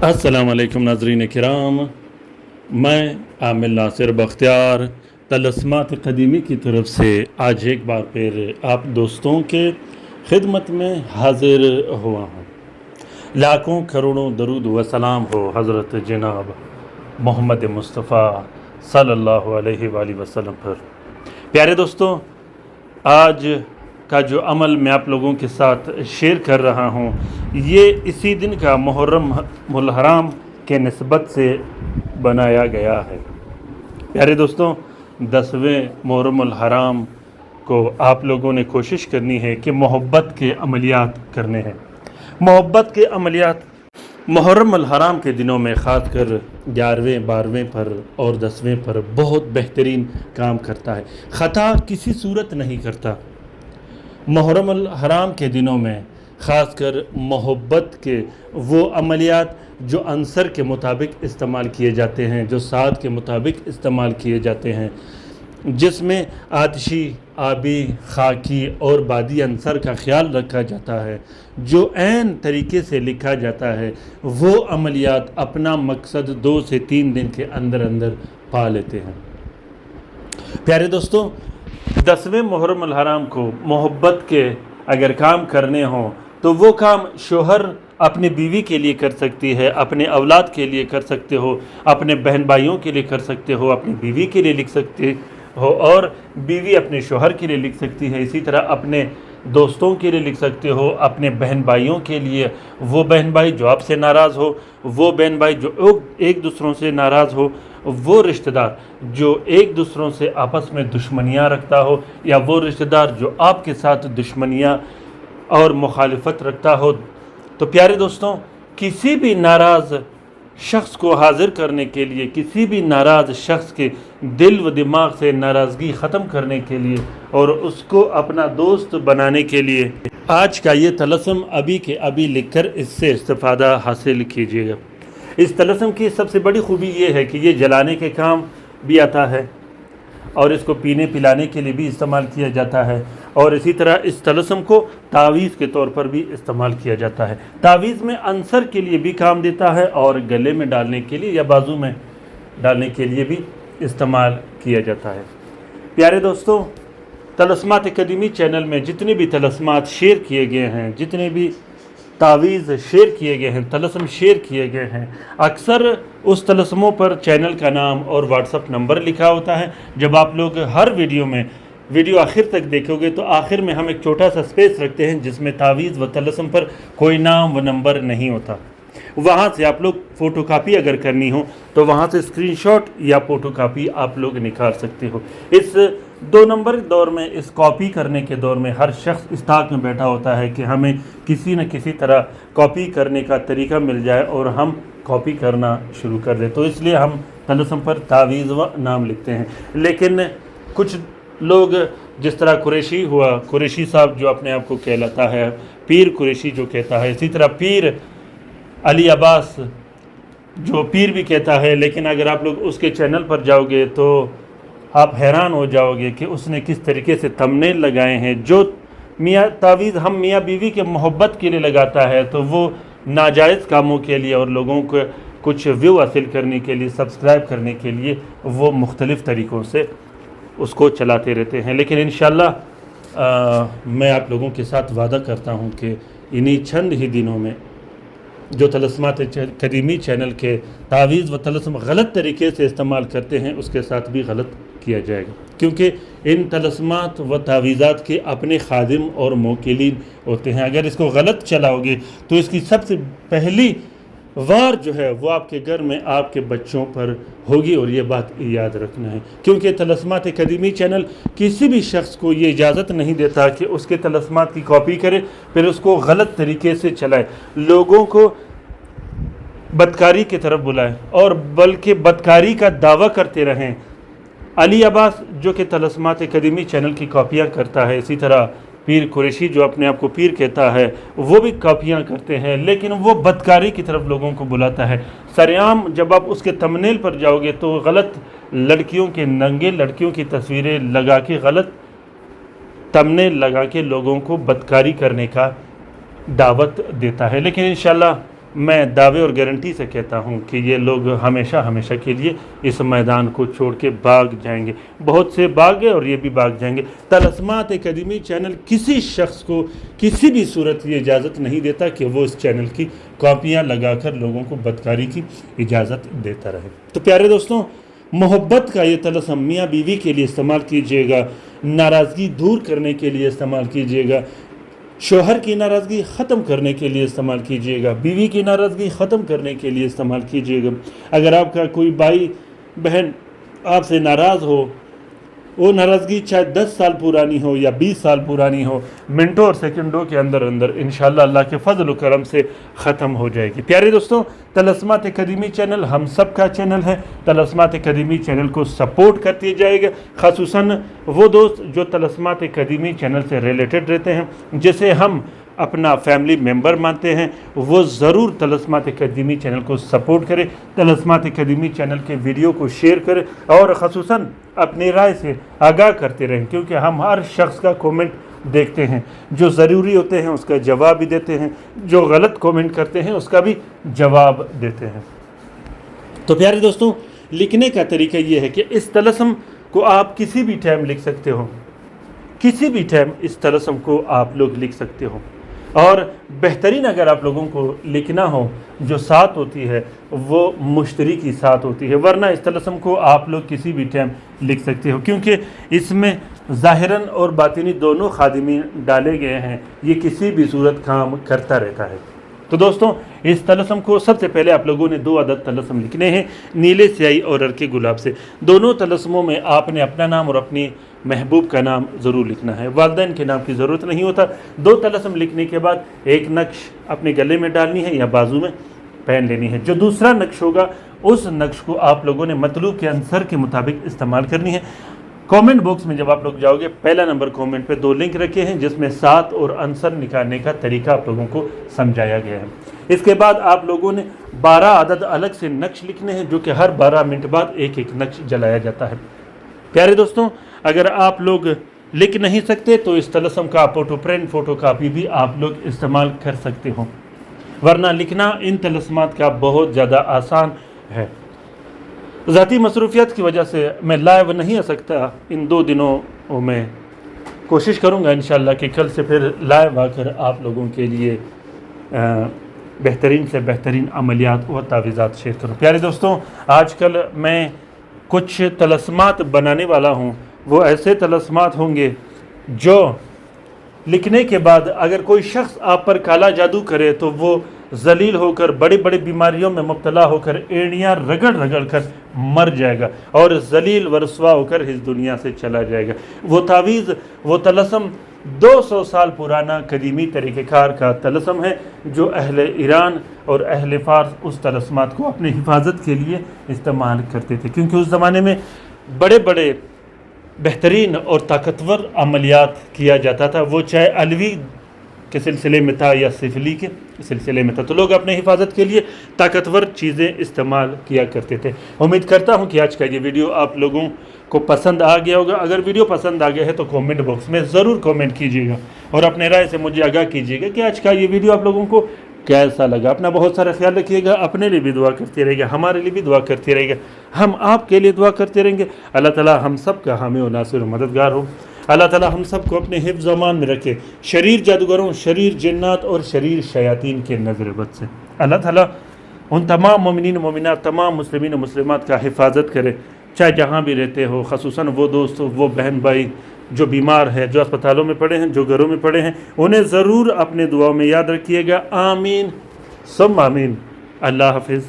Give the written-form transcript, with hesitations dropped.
अस्सलाम वालेकुम नाज़रीन किराम, मैं आमिर नासिर बख्तियार तलस्मात क़दीमी की तरफ से आज एक बार फिर आप दोस्तों के खिदमत में हाजिर हुआ हूँ। लाखों करोड़ों दरूद व सलाम हो हज़रत जनाब मोहम्मद मुस्तफ़ा सल्लल्लाहु अलैहि वसल्लम पर। प्यारे दोस्तों, आज का जो अमल मैं आप लोगों के साथ शेयर कर रहा हूँ, ये इसी दिन का मुहर्रमुल हराम के निस्बत से बनाया गया है। प्यारे दोस्तों, 10वें मुहर्रमुल हराम को आप लोगों ने कोशिश करनी है कि मोहब्बत के अमलियात करने हैं। मोहब्बत के अमलियात मुहर्रमुल हराम के दिनों में ख़ासकर 11वें 12वें पर और 10वें पर बहुत बेहतरीन काम करता है। ख़ता किसी सूरत नहीं करता। मुहर्रमुल हराम के दिनों में ख़ासकर मोहब्बत के वो अमलियात जो अंसर के मुताबिक इस्तेमाल किए जाते हैं, जो साद के मुताबिक इस्तेमाल किए जाते हैं, जिसमें आतिशी, आबी, खाकी और बादी अंसर का ख्याल रखा जाता है, जो ऐन तरीके से लिखा जाता है, वो अमलियात अपना मकसद 2 से 3 दिन के अंदर अंदर पा लेते हैं। प्यारे दोस्तों, 10वें मुहर्रमुल हराम को मोहब्बत के अगर काम करने हों तो वो काम शोहर अपनी बीवी के लिए कर सकती है, अपने औलाद के लिए कर सकते हो, अपने बहन भाइयों के लिए कर सकते हो, अपनी बीवी के लिए लिख सकते हो और बीवी अपने शोहर के लिए लिख सकती है। इसी तरह अपने दोस्तों के लिए लिख सकते हो, अपने बहन भाइयों के लिए, वो बहन भाई जो आपसे नाराज़ हो, वो बहन भाई जो एक दूसरों से नाराज़ हो, वो रिश्तेदार जो एक दूसरों से आपस में दुश्मनियाँ रखता हो, या वो रिश्तेदार जो आपके साथ दुश्मनियाँ और मुखालिफत रखता हो। तो प्यारे दोस्तों, किसी भी नाराज़ शख्स को हाज़िर करने के लिए, किसी भी नाराज़ शख्स के दिल व दिमाग से नाराज़गी ख़त्म करने के लिए और उसको अपना दोस्त बनाने के लिए आज का ये तलस्सुम अभी के अभी लिखकर इससे इस्तिफ़ादा हासिल कीजिएगा। इस तलस्सुम की सबसे बड़ी खूबी ये है कि ये जलाने के काम भी आता है और इसको पीने पिलाने के लिए भी इस्तेमाल किया जाता है, और इसी तरह इस तलस्सुम को तावीज़ के तौर पर भी इस्तेमाल किया जाता है। तावीज़ में अंसर के लिए भी काम देता है और गले में डालने के लिए या बाजू में डालने के लिए भी इस्तेमाल किया जाता है। प्यारे दोस्तों, तलस्मात क़दीमी चैनल में जितने भी तलस्मात शेयर किए गए हैं, जितने भी तावीज़ शेयर किए गए हैं, तलस्सुम शेयर किए गए हैं, अक्सर उस तलस्सुमों पर चैनल का नाम और व्हाट्सअप नंबर लिखा होता है। जब आप लोग हर वीडियो आखिर तक देखोगे तो आखिर में हम एक छोटा सा स्पेस रखते हैं जिसमें तावीज़ व तलस्सुम पर कोई नाम व नंबर नहीं होता। वहाँ से आप लोग फ़ोटोकॉपी अगर करनी हो तो वहाँ से स्क्रीनशॉट या फ़ोटोकॉपी आप लोग निकाल सकते हो। इस 2 नंबर दौर में, इस कॉपी करने के दौर में हर शख्स इस ताक में बैठा होता है कि हमें किसी न किसी तरह कॉपी करने का तरीका मिल जाए और हम कॉपी करना शुरू कर दें। तो इसलिए हम तलस्सुम पर तावीज़ व नाम लिखते हैं। लेकिन कुछ लोग, जिस तरह कुरैशी हुआ, कुरैशी साहब जो अपने आप को कहलाता है, पीर कुरैशी जो कहता है, इसी तरह पीर अली अब्बास जो पीर भी कहता है, लेकिन अगर आप लोग उसके चैनल पर जाओगे तो आप हैरान हो जाओगे कि उसने किस तरीके से थंबनेल लगाए हैं। जो तावीज़ हम मियाँ बीवी के मोहब्बत के लिए लगाता है तो वो नाजायज़ कामों के लिए और लोगों को कुछ व्यू हासिल करने के लिए, सब्सक्राइब करने के लिए वो मुख्तलिफ़ तरीक़ों से उसको चलाते रहते हैं। लेकिन इंशाअल्लाह मैं आप लोगों के साथ वादा करता हूँ कि इन्हीं चंद ही दिनों में जो तलस्मात क़दीमी चैनल के तावीज़ व तलस्सुम गलत तरीके से इस्तेमाल करते हैं उसके साथ भी गलत किया जाएगा, क्योंकि इन तलस्मात व तावीज़ात के अपने खादिम और मोकिलीन होते हैं। अगर इसको गलत चलाओगे तो इसकी सबसे पहली वार जो है वो आपके घर में आपके बच्चों पर होगी, और ये बात याद रखना है, क्योंकि तलस्मात क़दीमी चैनल किसी भी शख्स को ये इजाज़त नहीं देता कि उसके तलस्मात की कॉपी करे फिर उसको गलत तरीके से चलाए, लोगों को बदकारी की तरफ बुलाए और बल्कि बदकारी का दावा करते रहें। अली अब्बास जो कि तलस्मात क़दीमी चैनल की कॉपियाँ करता है, इसी तरह पीर कुरैशी जो अपने आप को पीर कहता है वो भी कॉपियाँ करते हैं, लेकिन वो बदकारी की तरफ लोगों को बुलाता है। सरेआम जब आप उसके थंबनेल पर जाओगे तो गलत लड़कियों के, नंगे लड़कियों की तस्वीरें लगा के, गलत थंबनेल लगा के लोगों को बदकारी करने का दावत देता है। लेकिन इंशाअल्लाह میں دعوے اور گارنٹی سے کہتا ہوں کہ یہ لوگ ہمیشہ ہمیشہ کے لیے اس میدان کو چھوڑ کے بھاگ جائیں گے. بہت سے بھاگے اور یہ بھی بھاگ جائیں گے. طلسمات اکیڈمی چینل کسی شخص کو کسی بھی صورت یہ اجازت نہیں دیتا کہ وہ اس چینل کی کاپیاں لگا کر لوگوں کو بدکاری کی اجازت دیتا رہے. تو پیارے دوستوں، محبت کا یہ طلسم میاں بیوی کے لیے استعمال کیجیے گا، ناراضگی دور کرنے کے لیے استعمال کیجیے گا، شوہر کی ناراضگی ختم کرنے کے لیے استعمال کیجیے گا، بیوی کی ناراضگی ختم کرنے کے لیے استعمال کیجیے گا. اگر آپ کا کوئی بھائی بہن آپ سے ناراض ہو، وہ ناراضگی چاہے 10 سال پرانی ہو یا 20 سال پرانی ہو، منٹوں اور سیکنڈوں کے اندر انشاءاللہ اللہ کے فضل و کرم سے ختم ہو جائے گی. پیارے دوستوں، طلسمات اکیڈمی چینل ہم سب کا چینل ہے. طلسمات اکیڈمی چینل کو سپورٹ کرتے جائے گا، خصوصاً وہ دوست جو طلسمات اکیڈمی چینل سے ریلیٹڈ رہتے ہیں، جسے ہم اپنا فیملی ممبر مانتے ہیں، وہ ضرور طلسمات اکیڈمی چینل کو سپورٹ کرے. طلسمات اکیڈمی چینل کے ویڈیو کو شیئر کرے اور خصوصاً اپنی رائے سے آگاہ کرتے رہیں، کیونکہ ہم ہر شخص کا کومنٹ دیکھتے ہیں. جو ضروری ہوتے ہیں اس کا جواب بھی دیتے ہیں، جو غلط کومنٹ کرتے ہیں اس کا بھی جواب دیتے ہیں. تو پیارے دوستوں، لکھنے کا طریقہ یہ ہے کہ اس طلسم کو آپ کسی بھی ٹائم لکھ سکتے ہو، کسی بھی ٹائم اس طلسم کو آپ لوگ لکھ سکتے ہو. اور بہترین اگر آپ لوگوں کو لکھنا ہو، جو سات ہوتی ہے وہ مشتری کی سات ہوتی ہے، ورنہ اس طلسم کو آپ لوگ کسی بھی ٹائم لکھ سکتے ہو، کیونکہ اس میں ظاہراً اور باطنی دونوں خادمین ڈالے گئے ہیں. یہ کسی بھی صورت کام کرتا رہتا ہے. تو دوستوں، اس طلسم کو سب سے پہلے آپ لوگوں نے 2 عدد طلسم لکھنے ہیں، نیلے سیاہی اور عرق گلاب سے. دونوں طلسموں میں آپ نے اپنا نام اور اپنی محبوب کا نام ضرور لکھنا ہے. والدین کے نام کی ضرورت نہیں ہوتا. 2 طلسم لکھنے کے بعد ایک نقش اپنے گلے میں ڈالنی ہے یا بازو میں پہن لینی ہے. جو دوسرا نقش ہوگا اس نقش کو آپ لوگوں نے مطلوب کے عنصر کے مطابق استعمال کرنی ہے. کومنٹ باکس میں جب آپ لوگ جاؤ گے، پہلا نمبر کومنٹ پہ 2 لنک رکھے ہیں جس میں سات اور عنصر نکالنے کا طریقہ آپ لوگوں کو سمجھایا گیا ہے. اس کے بعد آپ لوگوں نے 12 عدد الگ سے نقش لکھنے ہیں، جو کہ ہر 12 منٹ بعد ایک ایک نقش جلایا جاتا ہے. پیارے دوستوں، اگر آپ لوگ لکھ نہیں سکتے تو اس طلسم کا فوٹو پرنٹ، فوٹو کاپی بھی آپ لوگ استعمال کر سکتے ہو، ورنہ لکھنا ان طلسمات کا بہت زیادہ آسان ہے. ذاتی مصروفیات کی وجہ سے میں لائیو نہیں آ سکتا ان 2 دنوں میں. کوشش کروں گا انشاءاللہ کہ کل سے پھر لائیو آ کر آپ لوگوں کے لیے بہترین سے بہترین عملیات و تعویذات شیئر کروں. پیارے دوستوں، آج کل میں کچھ طلسمات بنانے والا ہوں. وہ ایسے طلسمات ہوں گے جو لکھنے کے بعد اگر کوئی شخص آپ پر کالا جادو کرے تو وہ ذلیل ہو کر، بڑی بڑی بیماریوں میں مبتلا ہو کر، ایڑیاں رگڑ رگڑ کر مر جائے گا اور ذلیل و رسوا ہو کر اس دنیا سے چلا جائے گا. وہ تعویذ، وہ طلسم 200 سال پرانا قدیمی طریقہ کار کا طلسم ہے، جو اہل ایران اور اہل فارس اس طلسمات کو اپنی حفاظت کے لیے استعمال کرتے تھے، کیونکہ اس زمانے میں بڑے بڑے بہترین اور طاقتور عملیات کیا جاتا تھا، وہ چاہے علوی کے سلسلے میں تھا یا سفلی کے سلسلے میں تھا. تو لوگ اپنے حفاظت کے لیے طاقتور چیزیں استعمال کیا کرتے تھے. امید کرتا ہوں کہ آج کا یہ ویڈیو آپ لوگوں کو پسند آ گیا ہوگا. اگر ویڈیو پسند آ گیا ہے تو کومنٹ باکس میں ضرور کومنٹ کیجیے گا اور اپنے رائے سے مجھے آگاہ کیجیے گا کہ آج کا یہ ویڈیو آپ لوگوں کو کیسا لگا. اپنا بہت سارا خیال رکھیے گا. اپنے لیے بھی دعا کرتے رہیے گا، ہمارے لیے بھی دعا کرتے رہیے گا، ہم آپ کے لیے دعا کرتے رہیں گے. اللہ تعالی ہم سب کا حامی و ناصر و مددگار ہو. اللہ تعالی ہم سب کو اپنے حفظ و امان میں رکھے شریر جادوگروں، شریر جنات اور شریر شیاطین کے نظر بد سے. اللہ تعالی ان تمام مومنین و مومنات، تمام مسلمین و مسلمات کا حفاظت کرے، چاہے جہاں بھی رہتے ہو. خصوصاً وہ دوست، وہ بہن بھائی جو بیمار ہے، جو اسپتالوں میں پڑے ہیں، جو گھروں میں پڑے ہیں، انہیں ضرور اپنے دعاؤں میں یاد رکھیے گا. آمین ثم آمین. اللہ حافظ.